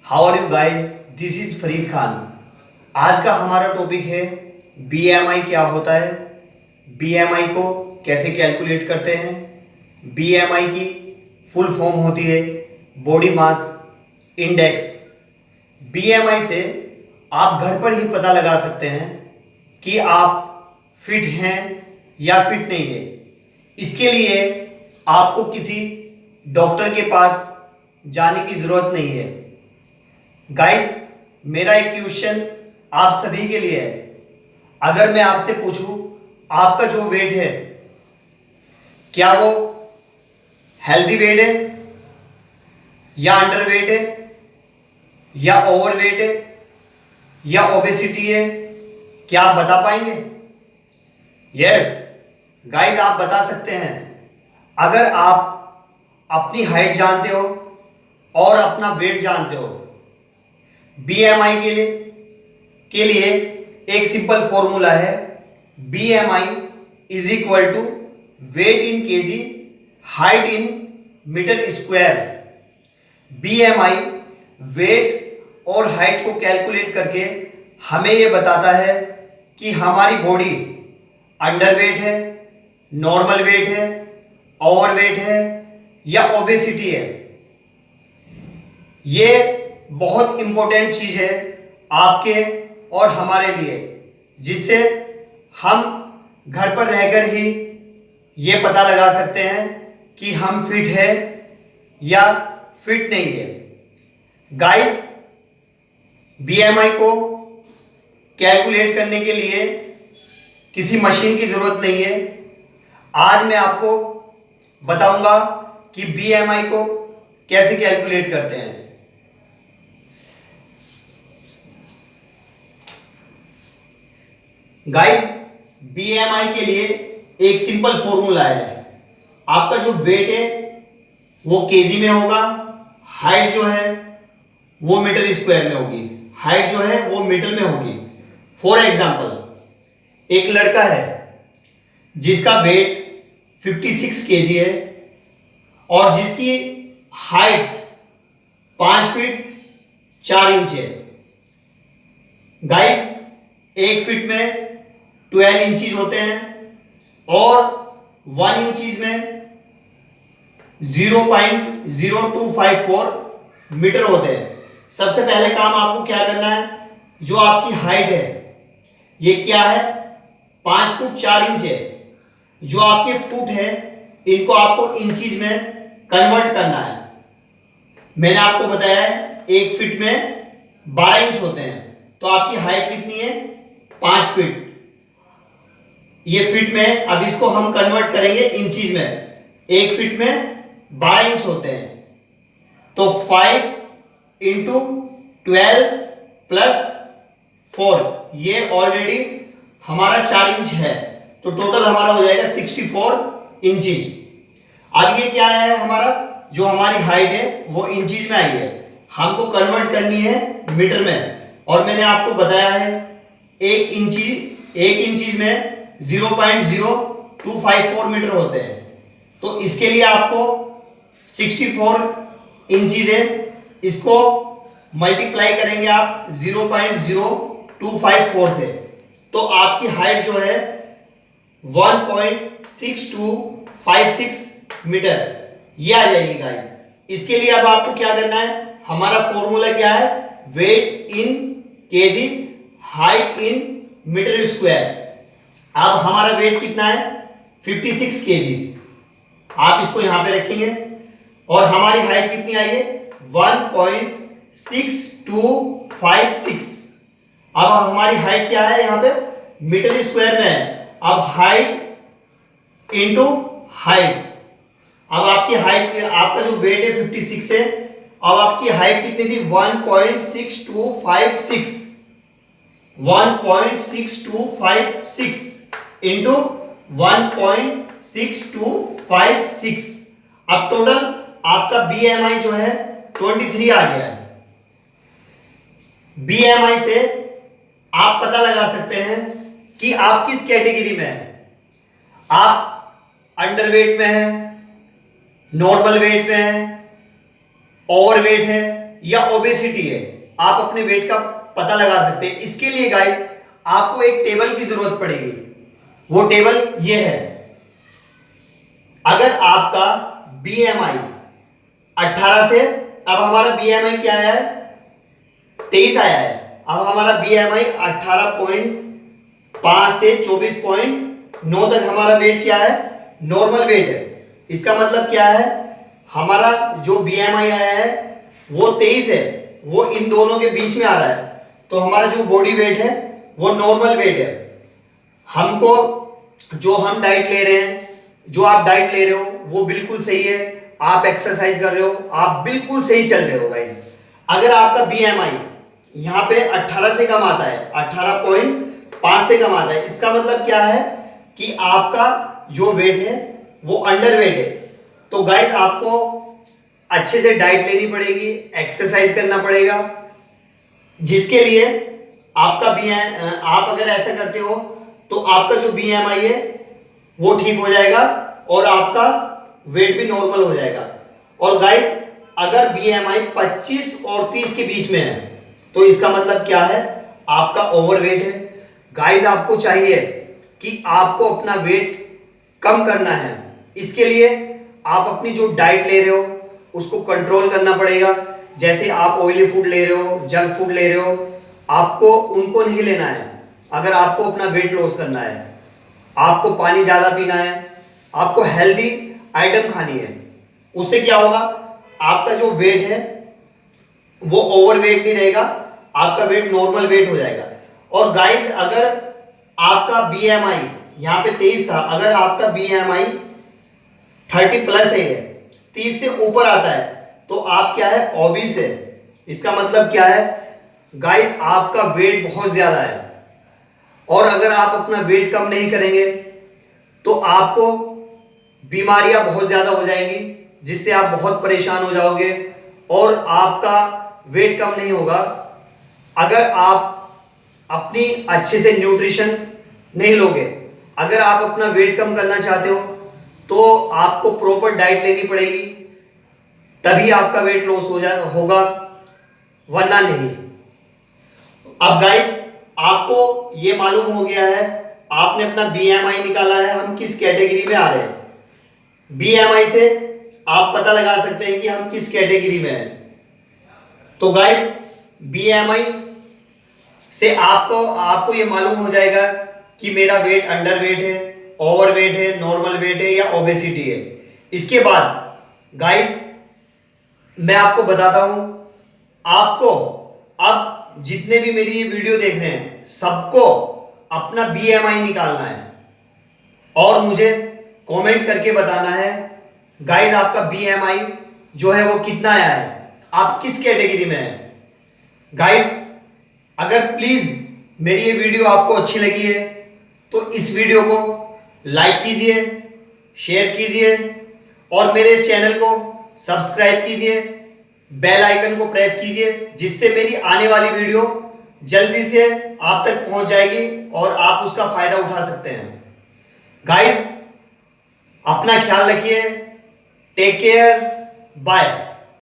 How are you guys, this is Farid Khan. आज का हमारा टॉपिक है बीएमआई क्या होता है, बीएमआई को कैसे कैलकुलेट करते हैं। बीएमआई की फुल फॉर्म होती है बॉडी मास इंडेक्स। बीएमआई से आप घर पर ही पता लगा सकते हैं कि आप फिट हैं या फिट नहीं है। इसके लिए आपको किसी डॉक्टर के पास जाने की ज़रूरत नहीं है। गाइज, मेरा एक क्वेश्चन आप सभी के लिए है। अगर मैं आपसे पूछूं आपका जो वेट है क्या वो हेल्दी वेट है या अंडर वेट है या ओवर वेट है या ओबेसिटी है, क्या आप बता पाएंगे? यस गाइज, आप बता सकते हैं। अगर आप अपनी हाइट जानते हो और अपना वेट जानते हो, बीएमआई के लिए एक सिंपल फॉर्मूला है, BMI is equal to weight in kg height in metre square. BMI weight और हाइट को कैलकुलेट करके हमें यह बताता है कि हमारी बॉडी अंडर वेट है, नॉर्मल वेट है, ओवर वेट है या ओबेसिटी है। ये बहुत इंपॉर्टेंट चीज है आपके और हमारे लिए, जिससे हम घर पर रहकर ही ये पता लगा सकते हैं कि हम फिट है या फिट नहीं है। गाइस, बीएमआई को कैलकुलेट करने के लिए किसी मशीन की जरूरत नहीं है। आज मैं आपको बताऊंगा कि बीएमआई को कैसे कैलकुलेट करते हैं। गाइस, बीएमआई के लिए एक सिंपल फॉर्मूला है। आपका जो वेट है वो केजी में होगा, हाइट जो है वो मीटर स्क्वायर में होगी, हाइट जो है वो मीटर में होगी। फॉर एग्जांपल, एक लड़का है जिसका वेट 56 केजी है और जिसकी हाइट 5 फीट 4 इंच है। गाइस, 1 फीट में 12 इंचीज होते हैं और 1 इंचीज में 0.0254 मीटर होते हैं। सबसे पहले काम आपको क्या करना है, जो आपकी हाइट है ये क्या है, 5 फुट 4 इंच है। जो आपके फुट है इनको आपको इंचीज में कन्वर्ट करना है। मैंने आपको बताया है 1 फीट में 12 इंच होते हैं, तो आपकी हाइट कितनी है, 5 फीट। ये फीट में, अब इसको हम कन्वर्ट करेंगे इंचीज में। 1 फीट में 12 इंच होते हैं, तो 5 इंटू 12 प्लस 4, ये ऑलरेडी हमारा 4 इंच है, तो टोटल हमारा हो जाएगा 64 इंचीज। अब ये क्या है, हमारा जो हमारी हाइट है वो इंचीज में आई है, हमको कन्वर्ट करनी है मीटर में। और मैंने आपको बताया है 1 इंचीज में 0.0254 मीटर होते हैं, तो इसके लिए आपको 64 इंचीज है, इसको मल्टीप्लाई करेंगे आप 0.0254 से, तो आपकी हाइट जो है 1.6256 मीटर ये आ जाएगी गाइस। इसके लिए अब आपको क्या करना है, हमारा फॉर्मूला क्या है, weight in kg height in metre square. अब हमारा वेट कितना है, 56 केजी। आप इसको यहां पे रखेंगे और हमारी हाइट कितनी आई है, 1.6256। अब हमारी हाइट क्या है, यहां पे मीटर स्क्वायर में है। अब हाइट इंटू हाइट, अब आपकी हाइट, आपका जो वेट है 56 है, अब आपकी हाइट कितनी थी, 1.6256 1.6256 इंटू 1.6256। अब टोटल आपका बीएमआई जो है 23 आ गया है। बीएमआई से आप पता लगा सकते हैं कि आप किस कैटेगरी में हैं। आप अंडर वेट में हैं, नॉर्मल वेट में हैं, ओवर वेट है या ओबेसिटी है, आप अपने वेट का पता लगा सकते हैं। इसके लिए गाइस आपको एक टेबल की जरूरत पड़ेगी। वो टेबल ये है। अगर आपका बीएमआई 18 से, अब हमारा बीएमआई क्या आया है, 23 आया है। अब हमारा बीएमआई 18.5 से 24.9 तक हमारा वेट क्या है, नॉर्मल वेट है। इसका मतलब क्या है, हमारा जो बीएमआई आया है वो 23 है, वो इन दोनों के बीच में आ रहा है। तो हमारा जो बॉडी वेट है वो नॉर्मल वेट है। हमको जो हम डाइट ले रहे हैं, जो आप डाइट ले रहे हो वो बिल्कुल सही है, आप एक्सरसाइज कर रहे हो, आप बिल्कुल सही चल रहे हो गाइस। अगर आपका बीएमआई यहाँ पे 18 से कम आता है, 18.5 से कम आता है, इसका मतलब क्या है कि आपका जो वेट है वो अंडर वेट है। तो गाइस आपको अच्छे से डाइट लेनी पड़ेगी, एक्सरसाइज करना पड़ेगा, जिसके लिए आपका आप अगर ऐसा करते हो तो आपका जो बीएमआई है वो ठीक हो जाएगा और आपका वेट भी नॉर्मल हो जाएगा। और गाइस अगर बीएमआई 25 और 30 के बीच में है तो इसका मतलब क्या है, आपका ओवरवेट है। गाइस आपको चाहिए कि आपको अपना वेट कम करना है। इसके लिए आप अपनी जो डाइट ले रहे हो उसको कंट्रोल करना पड़ेगा। जैसे आप ऑयली फूड ले रहे हो, जंक फूड ले रहे हो, आपको उनको नहीं लेना है। अगर आपको अपना वेट लॉस करना है, आपको पानी ज़्यादा पीना है, आपको हेल्दी आइटम खानी है। उससे क्या होगा, आपका जो वेट है वो ओवर वेट नहीं रहेगा, आपका वेट नॉर्मल वेट हो जाएगा। और गाइस अगर आपका बीएमआई यहाँ पे 23 था, अगर आपका बीएमआई 30 प्लस है, 30 से ऊपर आता है, तो आप क्या है, ओबीस है। इसका मतलब क्या है गाइस, आपका वेट बहुत ज्यादा है। और अगर आप अपना वेट कम नहीं करेंगे तो आपको बीमारियां बहुत ज्यादा हो जाएंगी, जिससे आप बहुत परेशान हो जाओगे और आपका वेट कम नहीं होगा। अगर आप अपनी अच्छे से न्यूट्रिशन नहीं लोगे, अगर आप अपना वेट कम करना चाहते हो तो आपको प्रॉपर डाइट लेनी पड़ेगी, तभी आपका वेट लॉस होगा, वरना नहीं। अब गाइस आपको ये मालूम हो गया है, आपने अपना बीएमआई निकाला है, हम किस कैटेगरी में आ रहे हैं। बीएमआई से आप पता लगा सकते हैं कि हम किस कैटेगरी में हैं। तो गाइस बीएमआई से आपको ये मालूम हो जाएगा कि मेरा वेट अंडर वेट है, ओवर वेट है, नॉर्मल वेट है या ओबेसिटी है। इसके बाद गाइस मैं आपको बताता हूं, आपको अब जितने भी मेरी ये वीडियो देख रहे हैं सबको अपना बीएमआई निकालना है और मुझे कमेंट करके बताना है गाइस आपका बीएमआई जो है वो कितना आया है, आप किस कैटेगरी में हैं। गाइस अगर प्लीज मेरी ये वीडियो आपको अच्छी लगी है तो इस वीडियो को लाइक कीजिए, शेयर कीजिए और मेरे इस चैनल को सब्सक्राइब कीजिए, बेल आइकन को प्रेस कीजिए, जिससे मेरी आने वाली वीडियो जल्दी से आप तक पहुंच जाएगी और आप उसका फायदा उठा सकते हैं। गाइस अपना ख्याल रखिए, टेक केयर, बाय।